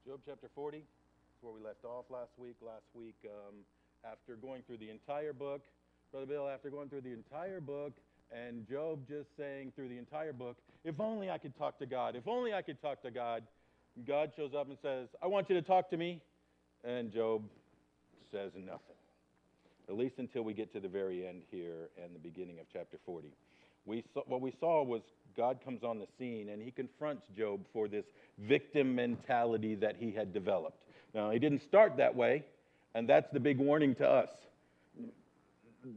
Job chapter 40 is where we left off last week. After going through the entire book, Brother Bill, after going through the entire book, and Job just saying through the entire book, if only I could talk to God, if only I could talk to God, God shows up and says, I want you to talk to me. And Job says nothing, at least until we get to the very end here and the beginning of chapter 40. What we saw was God comes on the scene and he confronts Job for this victim mentality that he had developed. Now, he didn't start that way, and that's the big warning to us.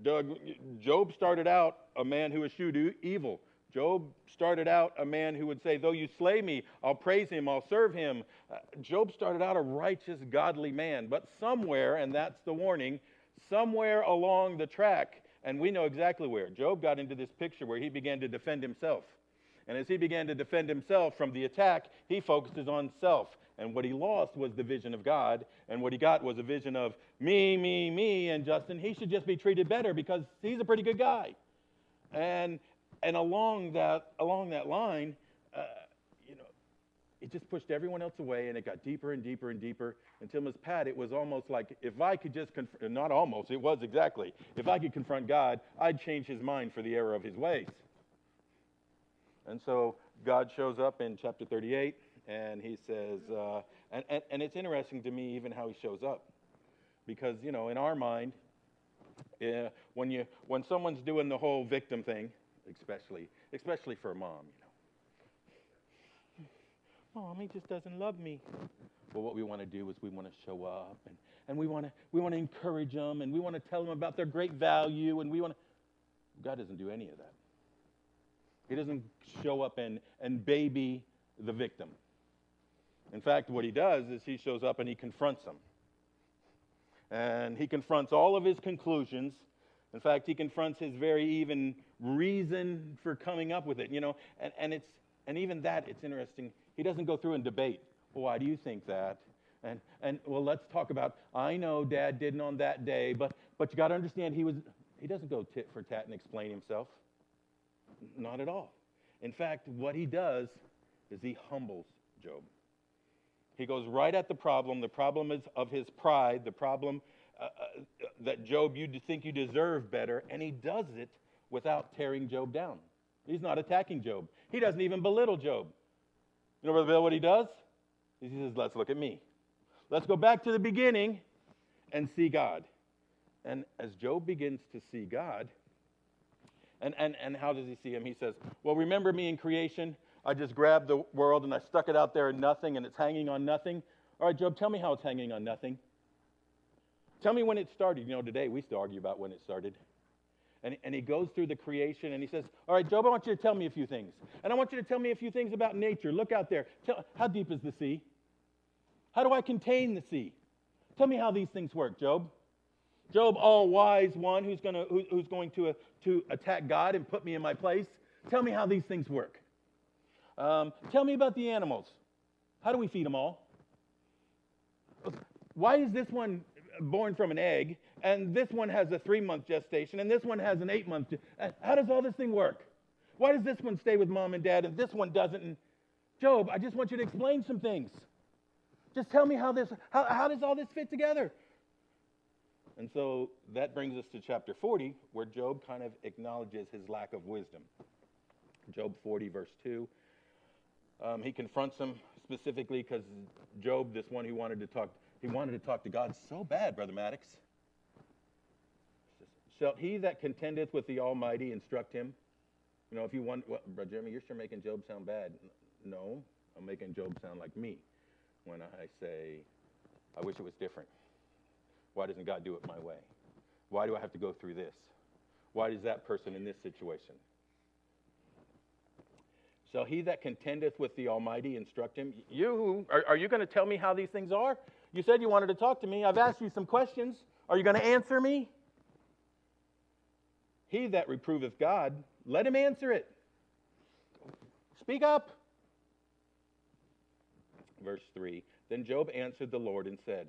Job started out a man who eschewed evil. Job started out a man who would say, though you slay me, I'll praise him, I'll serve him. Job started out a righteous, godly man. But somewhere, and that's the warning, somewhere along the track, and we know exactly where, Job got into this picture where he began to defend himself. And as he began to defend himself from the attack, he focuses on self. And what he lost was the vision of God. And what he got was a vision of me, and Justin, he should just be treated better because he's a pretty good guy. And along that line, it just pushed everyone else away, and it got deeper and deeper and deeper until Ms. Pat, it was almost like if I could just, not almost, it was exactly, if I could confront God, I'd change his mind for the error of his ways. And so God shows up in chapter 38, and he says, and it's interesting to me even how he shows up. Because, in our mind, when someone's doing the whole victim thing, especially for a mom, Mom, he just doesn't love me. Well, what we want to do is we want to show up, and we want to encourage them, and we want to tell them about their great value, and God doesn't do any of that. He doesn't show up and baby the victim. In fact, what he does is he shows up and he confronts them. And he confronts all of his conclusions. In fact, he confronts his very even reason for coming up with it. And even that, it's interesting. He doesn't go through and debate. Well, why do you think that? And well, let's talk about, I know Dad didn't on that day, but you got to understand he doesn't go tit for tat and explain himself. Not at all. In fact, what he does is he humbles Job. He goes right at the problem. The problem is of his pride, the problem that Job, you think you deserve better, and he does it without tearing Job down. He's not attacking Job. He doesn't even belittle Job. You know, Brother Bill, what he does? He says, let's look at me. Let's go back to the beginning and see God. And as Job begins to see God, and how does he see him? He says, well, remember me in creation? I just grabbed the world and I stuck it out there in nothing, and it's hanging on nothing. All right, Job, tell me how it's hanging on nothing. Tell me when it started. Today we still argue about when it started. And he goes through the creation and he says, all right, Job, I want you to tell me a few things. And I want you to tell me a few things about nature. Look out there. How deep is the sea? How do I contain the sea? Tell me how these things work, Job. Job, all-wise one who's going to attack God and put me in my place. Tell me how these things work. Tell me about the animals. How do we feed them all? Why is this one born from an egg, and this one has a 3-month gestation, and this one has an 8-month? How does all this thing work? Why does this one stay with mom and dad, and this one doesn't? And Job, I just want you to explain some things. Just tell me how does all this fit together? And so that brings us to chapter 40, where Job kind of acknowledges his lack of wisdom. Job 40, verse 2. He confronts him specifically because Job, this one who wanted to talk to God so bad, Brother Maddox. Shall he that contendeth with the Almighty instruct him? If you want, well, Brother Jeremy, you're sure making Job sound bad. No, I'm making Job sound like me when I say, I wish it was different. Why doesn't God do it my way? Why do I have to go through this? Why is that person in this situation? Shall he that contendeth with the Almighty instruct him? Are you going to tell me how these things are? You said you wanted to talk to me. I've asked you some questions. Are you going to answer me? He that reproveth God, let him answer it. Speak up. Verse 3, then Job answered the Lord and said,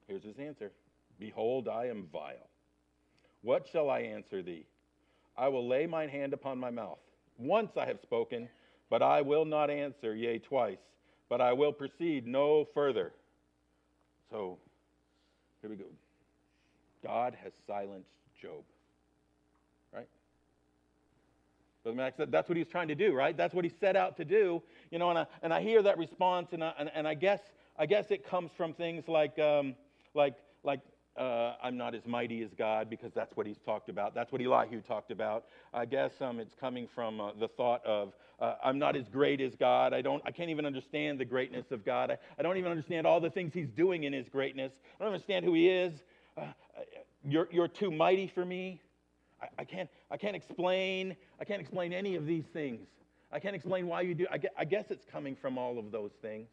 here's his answer. Behold, I am vile. What shall I answer thee? I will lay mine hand upon my mouth. Once I have spoken, but I will not answer, yea, twice. but I will proceed no further. So, here we go. God has silenced Job. Right? Brother Max, that's what he's trying to do, right? That's what he set out to do. You know, and I hear that response, and I guess it comes from things like I'm not as mighty as God, because that's what he's talked about. That's what Elihu talked about. I guess it's coming from the thought of I'm not as great as God. I can't even understand the greatness of God. I don't even understand all the things he's doing in his greatness. I don't understand who he is. You're too mighty for me. I can't explain any of these things. I can't explain why you do. I guess it's coming from all of those things.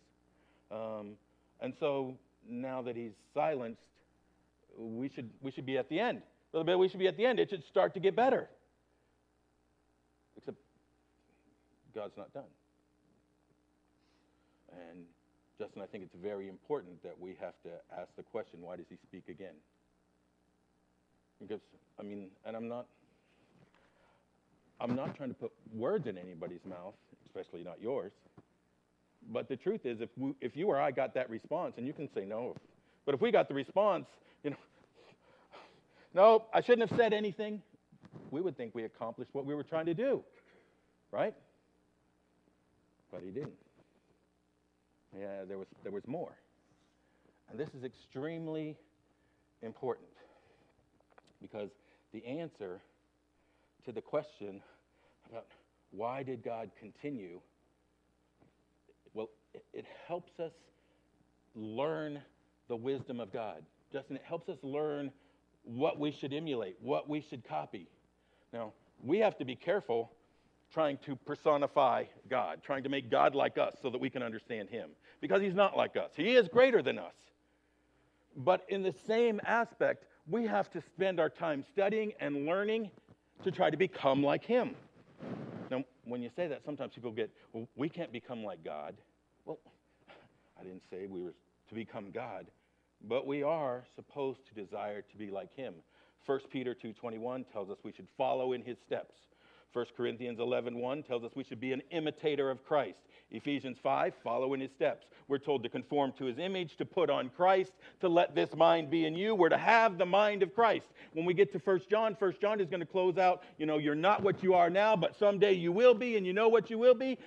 And so now that he's silenced, we should be at the end. A little bit, we should be at the end. It should start to get better. Except God's not done. And Justin, I think it's very important that we have to ask the question, why does he speak again? Because, I mean, and I'm not trying to put words in anybody's mouth, especially not yours. But the truth is, if you or I got that response, and you can say no, but if we got the response, no, I shouldn't have said anything, we would think we accomplished what we were trying to do, right? But he didn't. Yeah, there was more. And this is extremely important, because the answer to the question about why did God continue, well, it helps us learn the wisdom of God. Justin, it helps us learn what we should emulate, what we should copy. Now, we have to be careful trying to personify God, trying to make God like us so that we can understand him, because he's not like us. He is greater than us. But in the same aspect, we have to spend our time studying and learning to try to become like him. Now, when you say that, sometimes people get, well, we can't become like God. Well, I didn't say we were to become God, but we are supposed to desire to be like him. 1 Peter 2:21 tells us we should follow in his steps. 1 Corinthians 11:1 tells us we should be an imitator of Christ. Ephesians 5, follow in his steps. We're told to conform to his image, to put on Christ, to let this mind be in you. We're to have the mind of Christ. When we get to 1 John is going to close out, you're not what you are now, but someday you will be, and you know what you will be.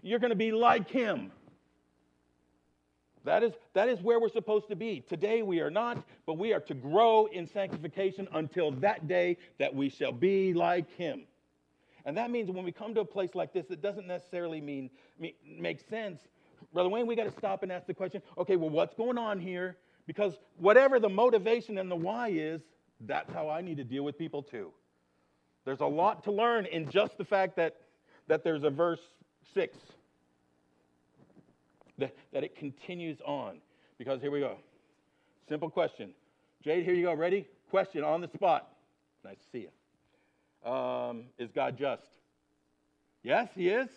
You're going to be like him. That is where we're supposed to be. Today we are not, but we are to grow in sanctification until that day that we shall be like him. And that means when we come to a place like this, it doesn't necessarily make sense. Brother Wayne, we got to stop and ask the question, okay, well, what's going on here? Because whatever the motivation and the why is, that's how I need to deal with people too. There's a lot to learn in just the fact that there's a verse 6. That it continues on. Because here we go. Simple question. Jade, here you go. Ready? Question on the spot. Nice to see you. Is God just? Yes, he is.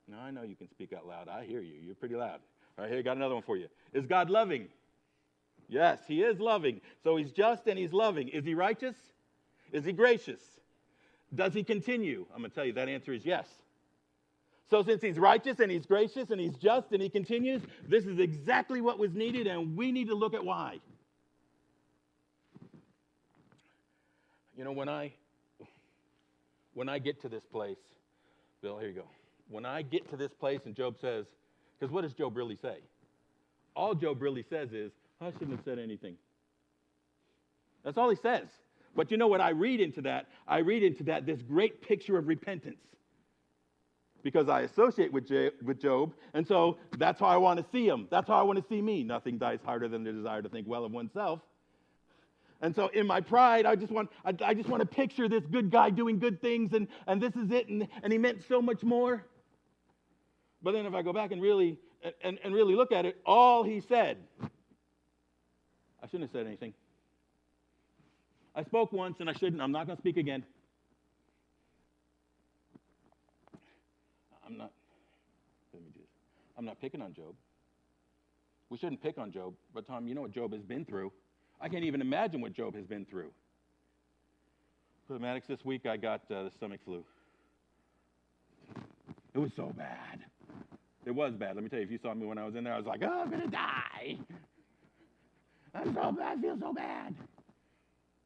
No, I know you can speak out loud. I hear you. You're pretty loud. All right, here, got another one for you. Is God loving? Yes, he is loving. So he's just and he's loving. Is he righteous? Is he gracious? Does he continue? I'm going to tell you that answer is yes. So since he's righteous and he's gracious and he's just and he continues, this is exactly what was needed, and we need to look at why. When I get to this place, Bill, here you go. When I get to this place and Job says, because what does Job really say? All Job really says is, I shouldn't have said anything. That's all he says. But you know what I read into that? I read into that this great picture of repentance. Because I associate with Job, and so that's how I want to see him. That's how I want to see me. Nothing dies harder than the desire to think well of oneself. And so in my pride, I just want to picture this good guy doing good things, and this is it, and he meant so much more. But then if I go back and really look at it, all he said, I shouldn't have said anything. I spoke once and I shouldn't. I'm not going to speak again. I'm not picking on Job. We shouldn't pick on Job, but Tom, you know what Job has been through. I can't even imagine what Job has been through. For the Maddox this week, I got the stomach flu. It was so bad. It was bad. Let me tell you, if you saw me when I was in there, I was like, oh, I'm going to die. I'm so bad. I feel so bad.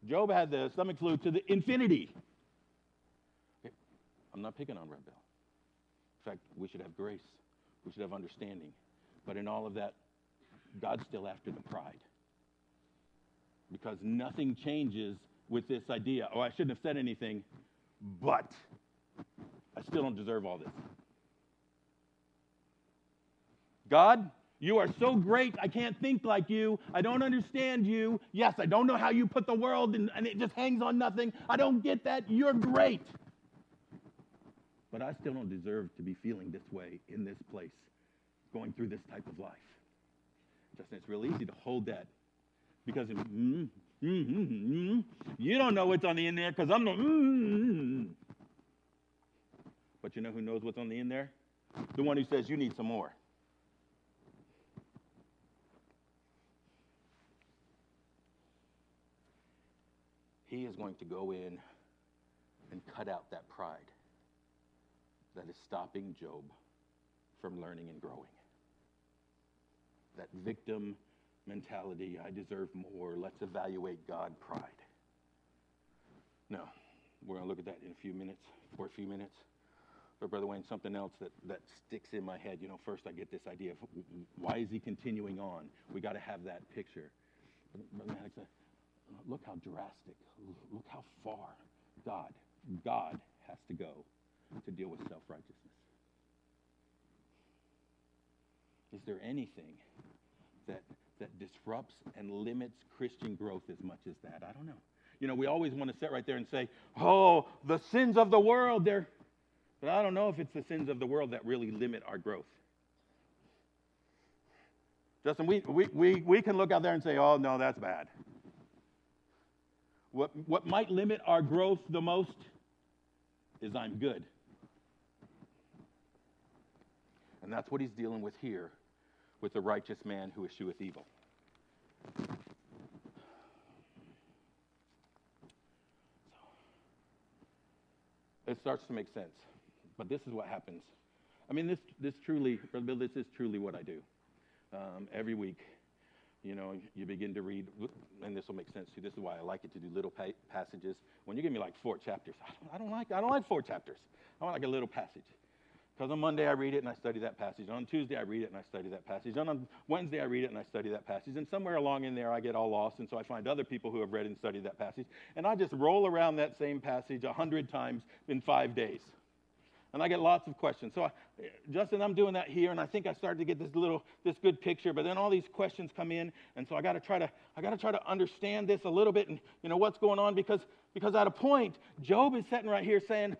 Job had the stomach flu to the infinity. Okay. I'm not picking on Red Bell. In fact, we should have grace. We should have understanding. But in all of that, God's still after the pride. Because nothing changes with this idea, oh, I shouldn't have said anything, but I still don't deserve all this. God, you are so great, I can't think like you. I don't understand you. Yes, I don't know how you put the world in, and it just hangs on nothing. I don't get that. You're great. But I still don't deserve to be feeling this way in this place, going through this type of life. Justin, it's real easy to hold that because you don't know what's on the in there because I'm the But you know who knows what's on the in there? The one who says you need some more. He is going to go in and cut out that pride that is stopping Job from learning and growing. That victim mentality, I deserve more, let's evaluate God pride. No, we're going to look at that in a few minutes, for a few minutes. But Brother Wayne, something else that sticks in my head, first I get this idea of why is he continuing on? We got to have that picture. Brother Maddox, look how drastic, look how far God has to go to deal with self-righteousness. Is there anything that disrupts and limits Christian growth as much as that? I don't know. We always want to sit right there and say, oh, the sins of the world, but I don't know if it's the sins of the world that really limit our growth. Justin, we can look out there and say, oh, no, that's bad. What might limit our growth the most is I'm good. And that's what he's dealing with here with the righteous man who escheweth evil. It starts to make sense. But this is what happens. I mean, this truly, Brother Bill, this is truly what I do. Every week, you begin to read, and this will make sense too. This is why I like it to do little passages. When you give me like 4 chapters, I don't like 4 chapters. I want like a little passage. Because on Monday I read it and I study that passage. On Tuesday I read it and I study that passage. On Wednesday I read it and I study that passage. And somewhere along in there I get all lost, and so I find other people who have read and studied that passage. And I just roll around that same passage 100 times in 5 days. And I get lots of questions. So, Justin, I'm doing that here, and I think I started to get this good picture. But then all these questions come in, and so I got to try to understand this a little bit, and what's going on, because at a point, Job is sitting right here saying,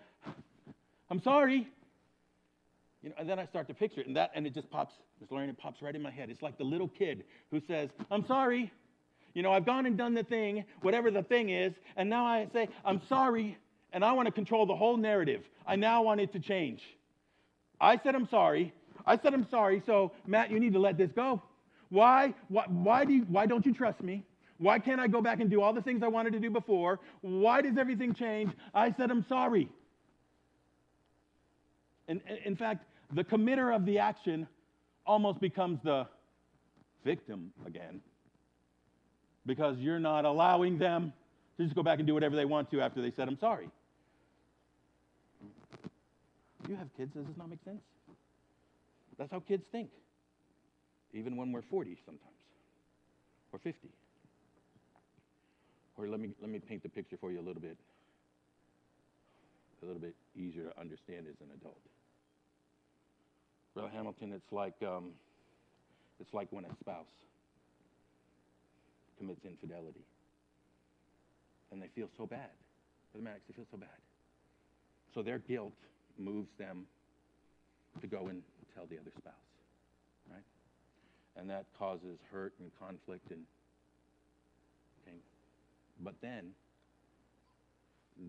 "I'm sorry," and then I start to picture it, and it just pops, Ms. Lorraine, it pops right in my head. It's like the little kid who says, "I'm sorry, I've gone and done the thing, whatever the thing is, and now I say I'm sorry." And I want to control the whole narrative. I now want it to change. I said I'm sorry. So Matt, you need to let this go. Why don't you trust me? Why can't I go back and do all the things I wanted to do before? Why does everything change? I said I'm sorry. And in fact, the committer of the action almost becomes the victim again, because you're not allowing them to just go back and do whatever they want to after they said I'm sorry. Do you have kids? Does this not make sense? That's how kids think. Even when we're 40 sometimes. Or 50. Or let me paint the picture for you a little bit easier to understand as an adult. Brother Hamilton, it's like when a spouse commits infidelity. And they feel so bad. Brother Maddox, they feel so bad. So their guilt moves them to go and tell the other spouse, right? And that causes hurt and conflict, but then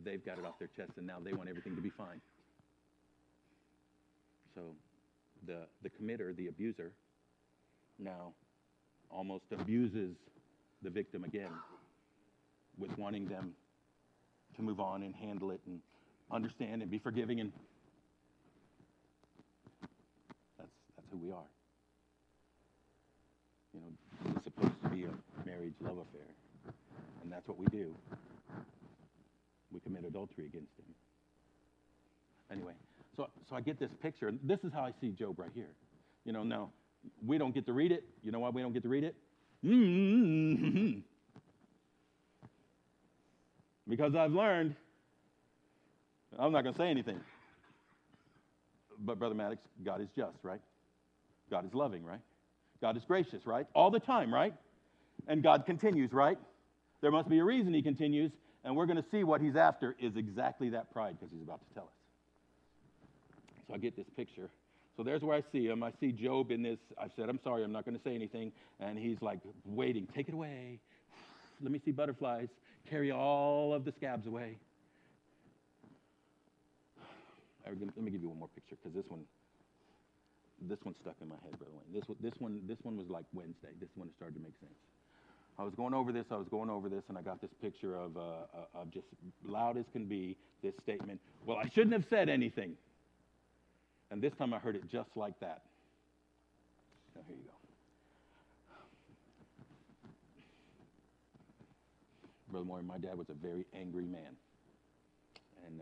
they've got it off their chest, and now they want everything to be fine. So the committer, the abuser, now almost abuses the victim again with wanting them to move on and handle it and understand and be forgiving, and that's That's who we are. You know, it's supposed to be a marriage love affair. And that's what we do. We commit adultery against him. Anyway, so I get this picture. And this is how I see Job right here. You know, now, we don't get to read it. You know why we don't get to read it? Because I've learned, I'm not going to say anything. But Brother Maddox, God is just, right? God is loving, right? God is gracious, right? All the time, right? And God continues, right? There must be a reason he continues, and we're going to see what he's after is exactly that pride, because he's about to tell us. So I get this picture. So there's where I see him. I see Job in this. I said, I'm sorry, I'm not going to say anything. And he's like waiting. Take it away. Let me see butterflies. Carry all of the scabs away. Let me give you one more picture, because this one stuck in my head, Brother Wayne. This one was like Wednesday. This one started to make sense. I was going over this, and I got this picture of just loud as can be, this statement, well, I shouldn't have said anything. And this time I heard it just like that. So here you go. Brother Moore, my dad was a very angry man. And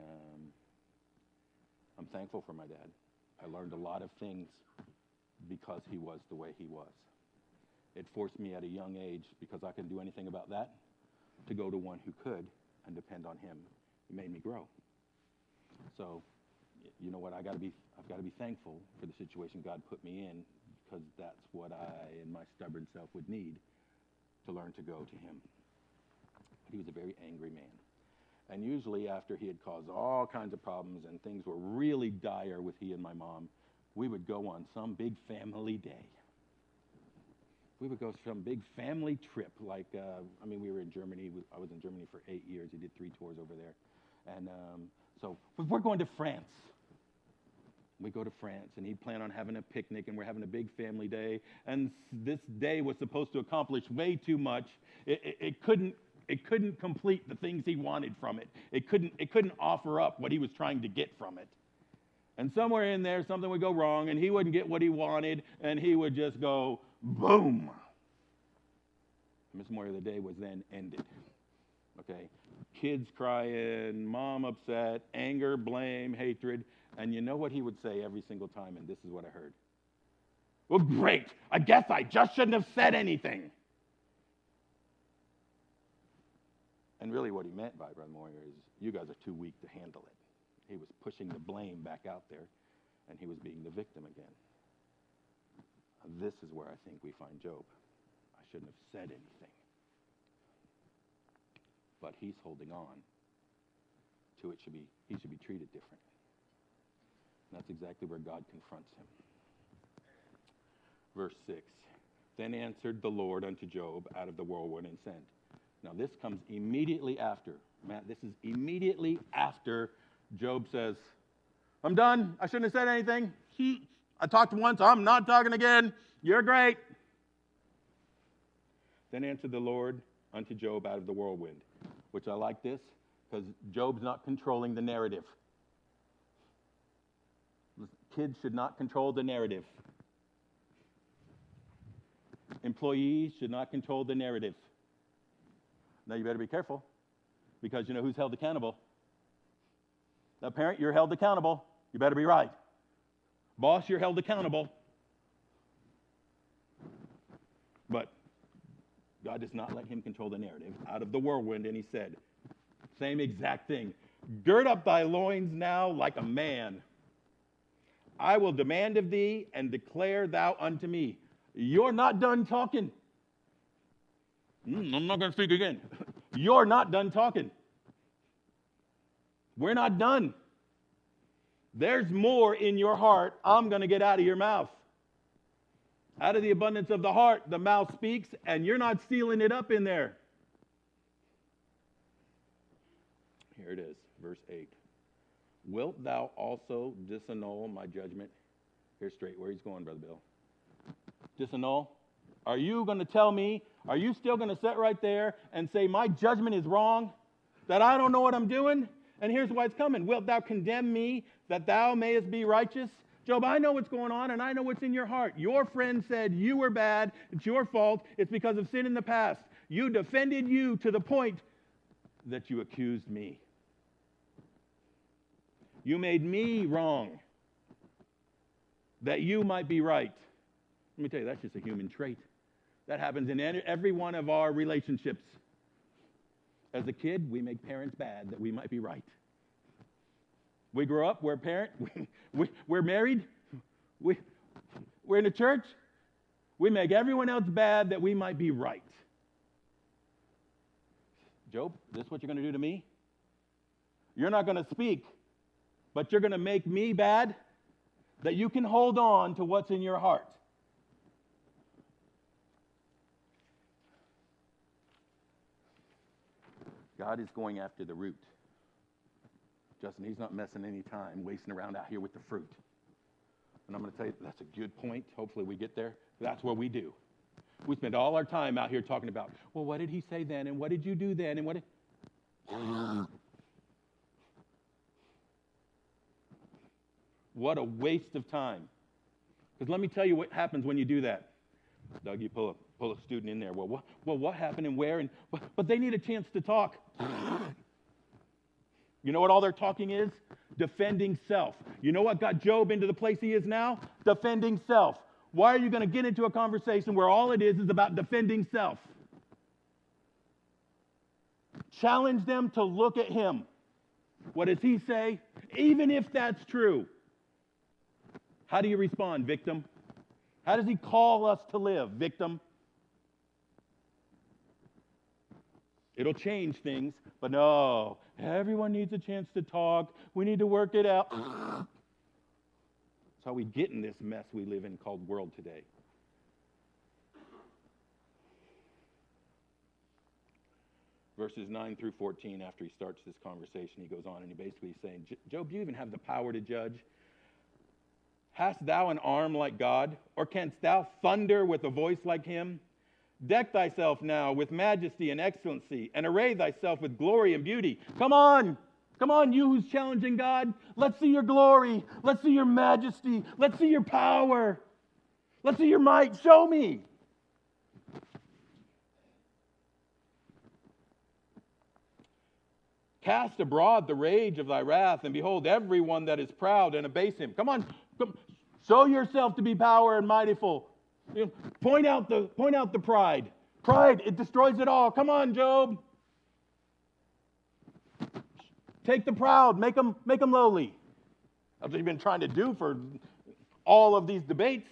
I'm thankful for my dad. I learned a lot of things because he was the way he was. It forced me at a young age, because I couldn't do anything about that, to go to one who could and depend on him. It made me grow. So, you know what? I've got to be thankful for the situation God put me in, because that's what I, in my stubborn self, would need to learn to go to him. But he was a very angry man. And usually after he had caused all kinds of problems and things were really dire with he and my mom, we would go on some big family day. We would go some big family trip. Like, we were in Germany. I was in Germany for 8 years. He did 3 tours over there. And so we're going to France. We go to France, and he'd plan on having a picnic, and we're having a big family day. And this day was supposed to accomplish way too much. It couldn't complete the things he wanted from it. It couldn't offer up what he was trying to get from it. And somewhere in there, something would go wrong, and he wouldn't get what he wanted, and he would just go, boom. Miss Moyer, the day was then ended. Okay? Kids crying, mom upset, anger, blame, hatred. And you know what he would say every single time, and this is what I heard. Well, great. I guess I just shouldn't have said anything. And really what he meant by Brother Moyer is, you guys are too weak to handle it. He was pushing the blame back out there, and he was being the victim again. This is where I think we find Job. I shouldn't have said anything. But he's holding on to it. He should be treated different. And that's exactly where God confronts him. Verse 6. Then answered the Lord unto Job out of the whirlwind and said. Now this comes immediately after. Matt, this is immediately after Job says, I'm done. I shouldn't have said anything. I talked once. I'm not talking again. You're great. Then answered the Lord unto Job out of the whirlwind, which I like this because Job's not controlling the narrative. Kids should not control the narrative. Employees should not control the narrative. Now you better be careful, because you know who's held accountable. Now, parent, you're held accountable. You better be right. Boss, you're held accountable. But God does not let him control the narrative. Out of the whirlwind, and he said, same exact thing. Gird up thy loins now like a man. I will demand of thee, and declare thou unto me. You're not done talking. I'm not going to speak again. You're not done talking. We're not done. There's more in your heart I'm going to get out of your mouth. Out of the abundance of the heart, the mouth speaks, and you're not sealing it up in there. Here it is, verse 8. Wilt thou also disannul my judgment? Here's straight where he's going, Brother Bill. Disannul? Are you going to tell me, are you still going to sit right there and say my judgment is wrong? That I don't know what I'm doing? And here's why it's coming. Wilt thou condemn me that thou mayest be righteous? Job, I know what's going on, and I know what's in your heart. Your friend said you were bad. It's your fault. It's because of sin in the past. You defended you to the point that you accused me. You made me wrong that you might be right. Let me tell you, that's just a human trait. That happens in every one of our relationships. As a kid, we make parents bad that we might be right. We grow up, we're a parent, we're married, we're in a church, we make everyone else bad that we might be right. Job, this is what you're going to do to me? You're not going to speak, but you're going to make me bad that you can hold on to what's in your heart. God is going after the root. Justin, he's not messing any time, wasting around out here with the fruit. And I'm going to tell you, that's a good point. Hopefully we get there. That's what we do. We spend all our time out here talking about, well, what did he say then? And what did you do then? And what did... What a waste of time. Because let me tell you what happens when you do that. Doug, you pull a student in there. Well, what happened and where? But they need a chance to talk. You know what all their talking is? Defending self. You know what got Job into the place he is now? Defending self. Why are you going to get into a conversation where all it is about defending self? Challenge them to look at him. What does he say? Even if that's true. How do you respond, victim? How does he call us to live, victim? It'll change things, but no, everyone needs a chance to talk. We need to work it out. That's how we get in this mess we live in called world today. Verses 9 through 14, after he starts this conversation, he goes on and he basically is saying, Job, do you even have the power to judge? Hast thou an arm like God? Or canst thou thunder with a voice like him? Deck thyself now with majesty and excellency, and array thyself with glory and beauty. Come on, you who's challenging God. Let's see your glory. Let's see your majesty. Let's see your power. Let's see your might. Show me. Cast abroad the rage of thy wrath, and behold everyone that is proud and abase him. Come on, show yourself to be power and mightyful. You know, point out the pride. Pride, it destroys it all. Come on, Job. Take the proud, make them lowly. That's what you've been trying to do for all of these debates.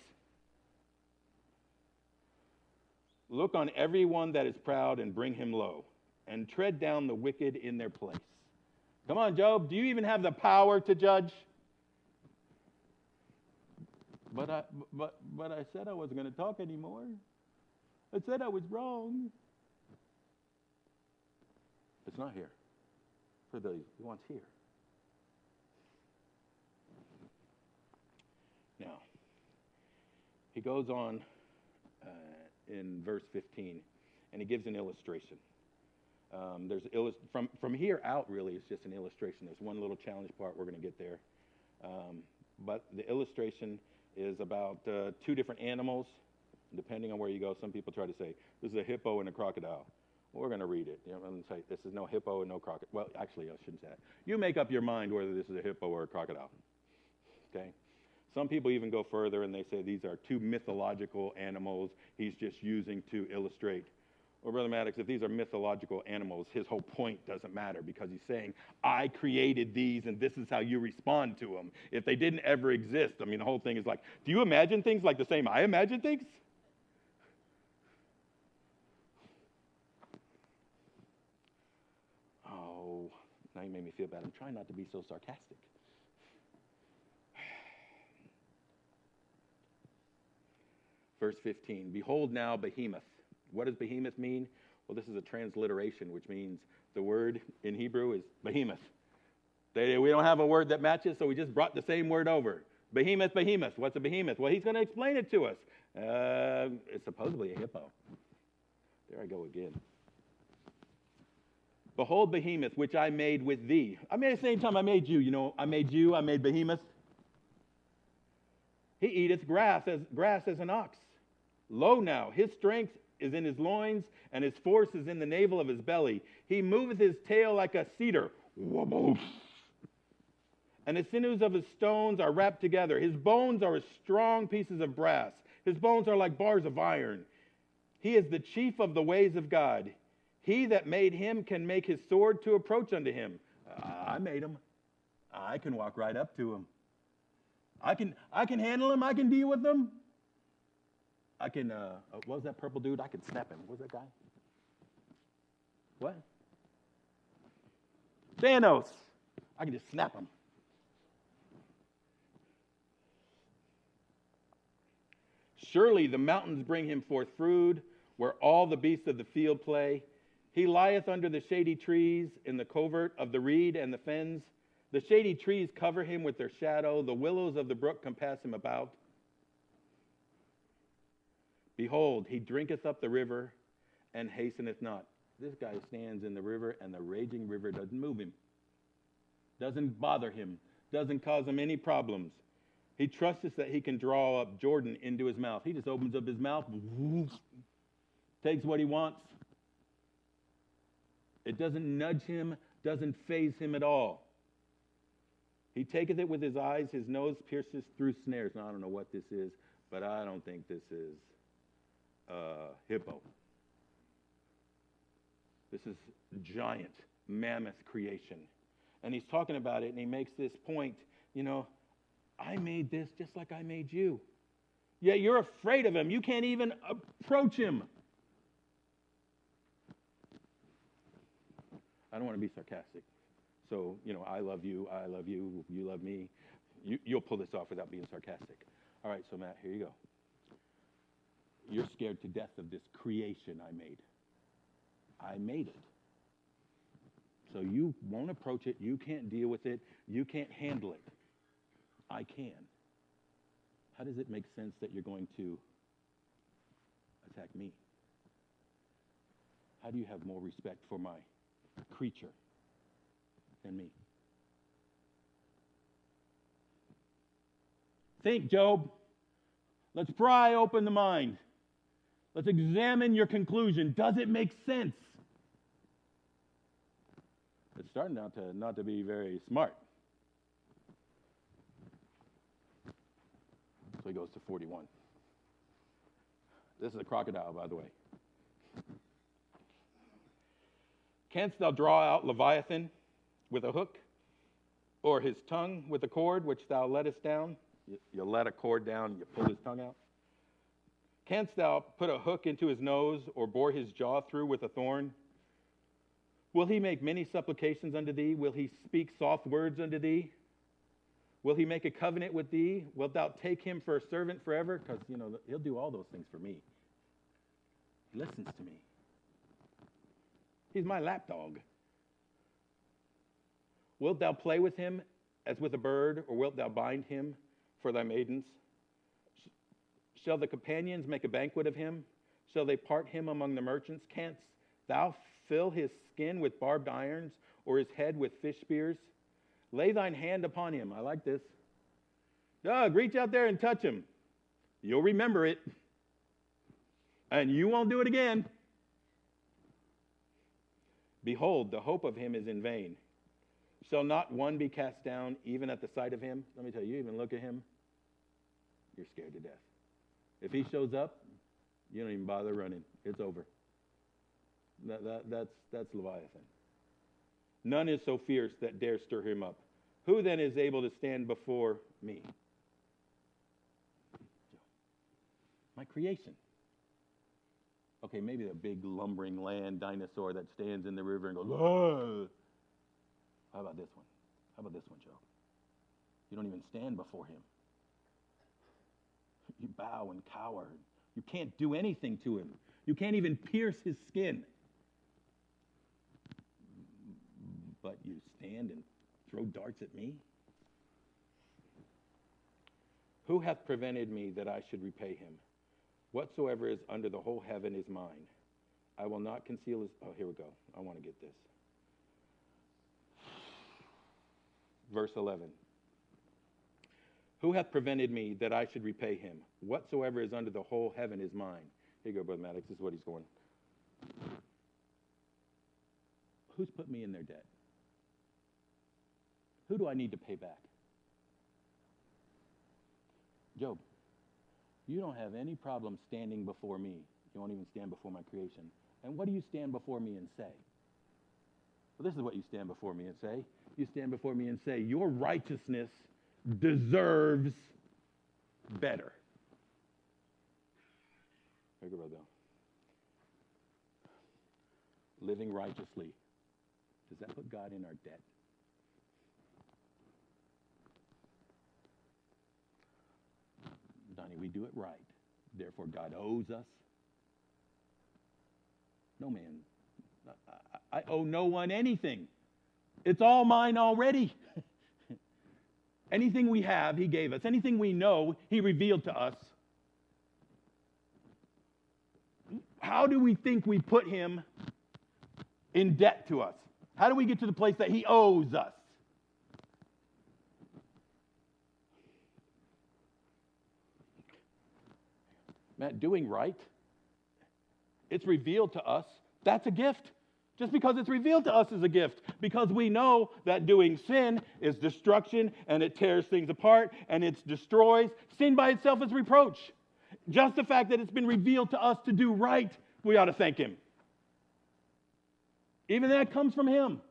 Look on everyone that is proud and bring him low, and tread down the wicked in their place. Come on, Job, do you even have the power to judge? But I said I wasn't going to talk anymore. I said I was wrong. It's not here. For the wants here. Now, he goes on in verse 15, and he gives an illustration. From here out, really, it's just an illustration. There's one little challenge part. We're going to get there. But the illustration is about two different animals. Depending on where you go, some people try to say, this is a hippo and a crocodile. Well, we're going to read it. I'm going to say, this is no hippo and no crocodile. Well, actually, I shouldn't say that. You make up your mind whether this is a hippo or a crocodile. Okay? Some people even go further and they say these are two mythological animals he's just using to illustrate. Well, Brother Maddox, if these are mythological animals, his whole point doesn't matter because he's saying, I created these and this is how you respond to them. If they didn't ever exist, the whole thing is like, do you imagine things like the same I imagine things? Oh, now you made me feel bad. I'm trying not to be so sarcastic. Verse 15, behold now behemoth. What does behemoth mean? Well, this is a transliteration, which means the word in Hebrew is behemoth. We don't have a word that matches, so we just brought the same word over. Behemoth. What's a behemoth? Well, he's going to explain it to us. It's supposedly a hippo. There I go again. Behold behemoth, which I made with thee. I mean, at the same time I made you, I made behemoth. He eateth grass as an ox. Lo now, his strength is in his loins, and his force is in the navel of his belly. He moveth his tail like a cedar. Wobble. And the sinews of his stones are wrapped together. His bones are as strong pieces of brass. His bones are like bars of iron. He is the chief of the ways of God. He that made him can make his sword to approach unto him. I made him. I can walk right up to him. I can handle him. I can deal with him. I can, what was that purple dude? I can snap him. What was that guy? What? Thanos. I can just snap him. Surely the mountains bring him forth food, where all the beasts of the field play. He lieth under the shady trees in the covert of the reed and the fens. The shady trees cover him with their shadow. The willows of the brook compass him about. Behold, he drinketh up the river and hasteneth not. This guy stands in the river, and the raging river doesn't move him. Doesn't bother him. Doesn't cause him any problems. He trusteth that he can draw up Jordan into his mouth. He just opens up his mouth, takes what he wants. It doesn't nudge him, doesn't faze him at all. He taketh it with his eyes, his nose pierces through snares. Now, I don't know what this is, but I don't think this is hippo. This is giant, mammoth creation. And he's talking about it, and he makes this point, I made this just like I made you. Yet you're afraid of him. You can't even approach him. I don't want to be sarcastic. So, I love you, you love me. You'll pull this off without being sarcastic. All right, so Matt, here you go. You're scared to death of this creation I made. I made it. So you won't approach it. You can't deal with it. You can't handle it. I can. How does it make sense that you're going to attack me? How do you have more respect for my creature than me? Think, Job. Let's pry open the mind. Let's examine your conclusion. Does it make sense? It's starting out to not to be very smart. So he goes to 41. This is a crocodile, by the way. Canst thou draw out Leviathan with a hook, or his tongue with a cord which thou lettest down? You let a cord down, you pull his tongue out. Canst thou put a hook into his nose, or bore his jaw through with a thorn? Will he make many supplications unto thee? Will he speak soft words unto thee? Will he make a covenant with thee? Wilt thou take him for a servant forever? Because, he'll do all those things for me. He listens to me. He's my lapdog. Wilt thou play with him as with a bird, or wilt thou bind him for thy maidens? Shall the companions make a banquet of him? Shall they part him among the merchants? Canst thou fill his skin with barbed irons, or his head with fish spears? Lay thine hand upon him. I like this. Doug, reach out there and touch him. You'll remember it. And you won't do it again. Behold, the hope of him is in vain. Shall not one be cast down even at the sight of him? Let me tell you, even look at him, you're scared to death. If he shows up, you don't even bother running. It's over. That's Leviathan. None is so fierce that dare stir him up. Who then is able to stand before me? My creation. Okay, maybe the big lumbering land dinosaur that stands in the river and goes, "Whoa." How about this one? How about this one, Joe? You don't even stand before him. You bow and cower. You can't do anything to him. You can't even pierce his skin. But you stand and throw darts at me? Who hath prevented me that I should repay him? Whatsoever is under the whole heaven is mine. I will not conceal his... Oh, here we go. I want to get this. Verse 11. Who hath prevented me that I should repay him? Whatsoever is under the whole heaven is mine. Here you go, Brother Maddox. This is what he's going. Who's put me in their debt? Who do I need to pay back? Job, you don't have any problem standing before me. You won't even stand before my creation. And what do you stand before me and say? Well, this is what you stand before me and say. You stand before me and say, your righteousness deserves better. Here you go, brother. Living righteously. Does that put God in our debt? Donnie, we do it right. Therefore, God owes us. No man. I owe no one anything. It's all mine already. Anything we have, he gave us. Anything we know, he revealed to us. How do we think we put him in debt to us? How do we get to the place that he owes us? Matt, doing right, it's revealed to us. That's a gift. Just because it's revealed to us is a gift. Because we know that doing sin is destruction and it tears things apart and it destroys. Sin by itself is reproach. Just the fact that it's been revealed to us to do right, we ought to thank him. Even that comes from him.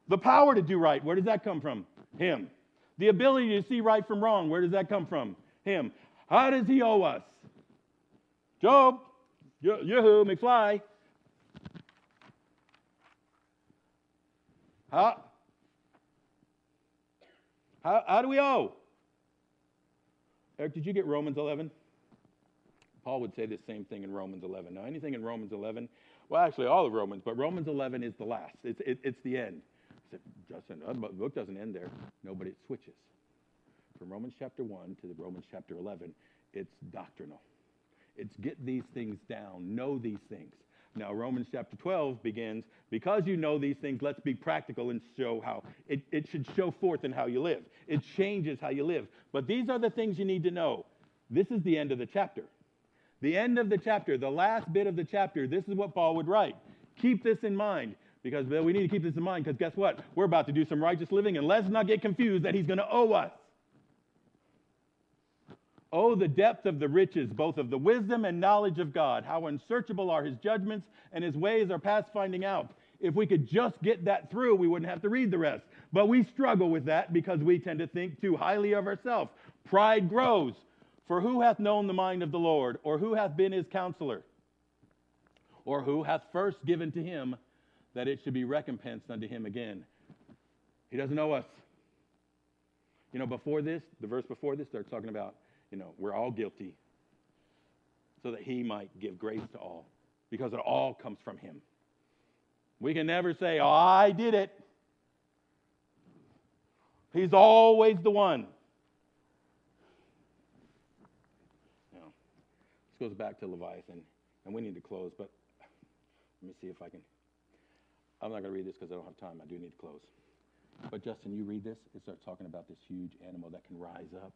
The power to do right, where does that come from? Him. The ability to see right from wrong, where does that come from? Him. How does he owe us? Job, yoo-hoo, McFly. How do we owe? Eric, did you get Romans 11? Paul would say the same thing in Romans 11. Now, anything in Romans 11, well, actually, all of Romans, but Romans 11 is the last. It's the end. I said, Justin, the book doesn't end there. No, but it switches. From Romans chapter 1 to Romans chapter 11, it's doctrinal. It's get these things down, know these things. Now, Romans chapter 12 begins, because you know these things, let's be practical and show how. It should show forth in how you live. It changes how you live. But these are the things you need to know. This is the end of the chapter. The end of the chapter, the last bit of the chapter, this is what Paul would write. Keep this in mind, because we need to keep this in mind, because guess what? We're about to do some righteous living, and let's not get confused that he's going to owe us. Oh, the depth of the riches, both of the wisdom and knowledge of God. How unsearchable are his judgments, and his ways are past finding out. If we could just get that through, we wouldn't have to read the rest. But we struggle with that because we tend to think too highly of ourselves. Pride grows. For who hath known the mind of the Lord, or who hath been his counselor? Or who hath first given to him that it should be recompensed unto him again? He doesn't owe us. You know, before this, the verse before this starts talking about, we're all guilty, so that he might give grace to all, because it all comes from him. We can never say, oh, I did it. He's always the one. This goes back to Leviathan, and we need to close, but let me see if I can. I'm not going to read this because I don't have time. I do need to close. But Justin, you read this. It starts talking about this huge animal that can rise up,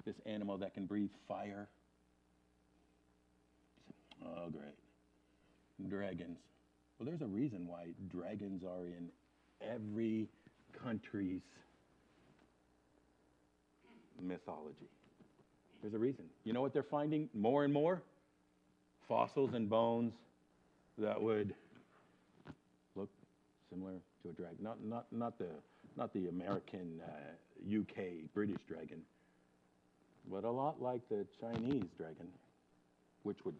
this animal that can breathe fire. Oh, great. Dragons. Well, there's a reason why dragons are in every country's mythology. There's a reason. You know what they're finding more and more? Fossils and bones that would look similar to a dragon. Not the American, UK, British dragon, but a lot like the Chinese dragon, which would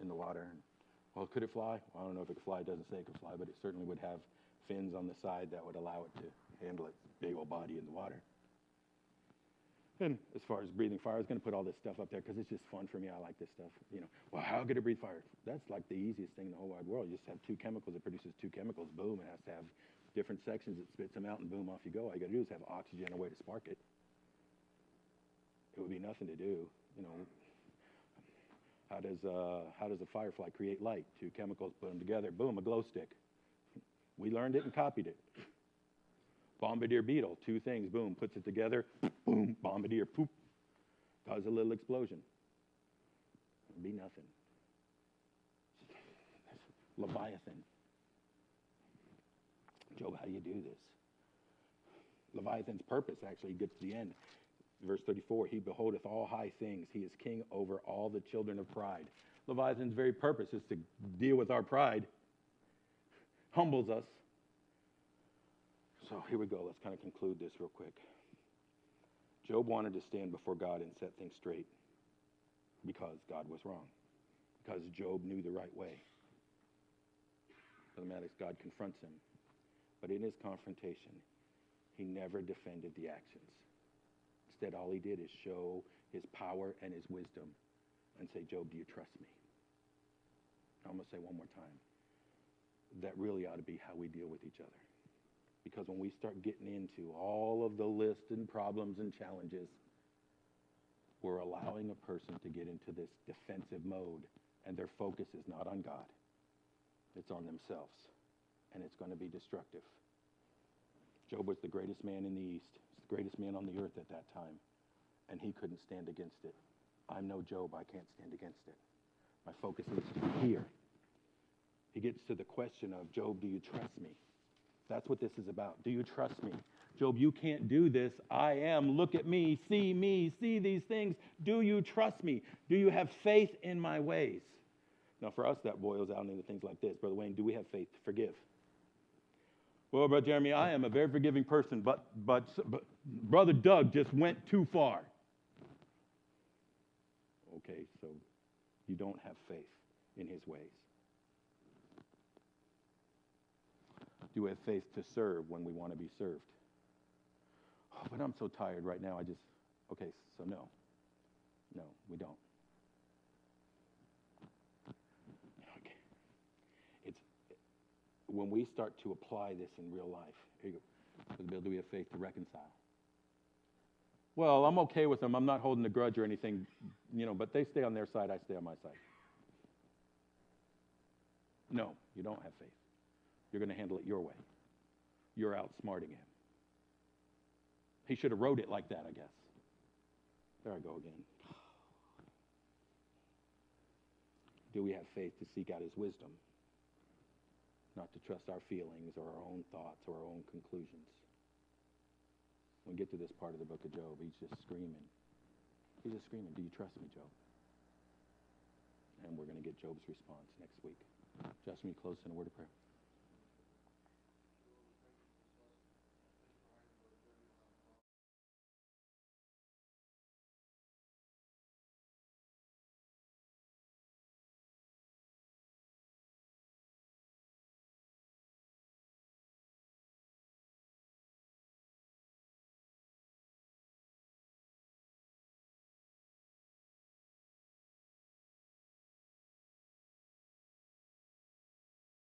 in the water. Well, could it fly? Well, I don't know if it could fly. It doesn't say it could fly, but it certainly would have fins on the side that would allow it to handle its big old body in the water. And as far as breathing fire, I was going to put all this stuff up there because it's just fun for me. I like this stuff. Well, how could it breathe fire? That's like the easiest thing in the whole wide world. You just have two chemicals. It produces two chemicals. Boom. It has to have different sections. It spits them out, and boom, off you go. All you got to do is have oxygen, a way to spark it. It would be nothing to do. How does a firefly create light? Two chemicals, put them together. Boom, a glow stick. We learned it and copied it. Bombardier beetle, two things, boom, puts it together, boom, bombardier, poop, causes a little explosion. It'd be nothing. Leviathan. Job, how do you do this? Leviathan's purpose actually gets to the end. Verse 34, he beholdeth all high things. He is king over all the children of pride. Leviathan's very purpose is to deal with our pride. Humbles us. So here we go. Let's kind of conclude this real quick. Job wanted to stand before God and set things straight because God was wrong. Because Job knew the right way. Mathematics, God confronts him. But in his confrontation, he never defended the actions. Instead, all he did is show his power and his wisdom and say, Job, do you trust me? I'm going to say one more time. That really ought to be how we deal with each other. Because when we start getting into all of the lists and problems and challenges, we're allowing a person to get into this defensive mode, and their focus is not on God. It's on themselves, and it's going to be destructive. Job was the greatest man in the East. He's the greatest man on the earth at that time, and he couldn't stand against it. I'm no Job. I can't stand against it. My focus needs to be here. He gets to the question of, Job, do you trust me? That's what this is about. Do you trust me? Job, you can't do this. I am. Look at me. See these things. Do you trust me? Do you have faith in my ways? Now, for us, that boils out into things like this. Brother Wayne, do we have faith to forgive? Well, Brother Jeremy, I am a very forgiving person, but Brother Doug just went too far. Okay, so you don't have faith in his ways. Do we have faith to serve when we want to be served? Oh, but I'm so tired right now. Okay, so no. No, we don't. Okay. When we start to apply this in real life, here you go. Bill, do we have faith to reconcile? Well, I'm okay with them. I'm not holding a grudge or anything, but they stay on their side, I stay on my side. No, you don't have faith. You're going to handle it your way. You're outsmarting him. He should have wrote it like that, I guess. There I go again. Do we have faith to seek out his wisdom? Not to trust our feelings or our own thoughts or our own conclusions. When we get to this part of the book of Job, he's just screaming. He's just screaming, do you trust me, Job? And we're going to get Job's response next week. Josh, will you close in a word of prayer?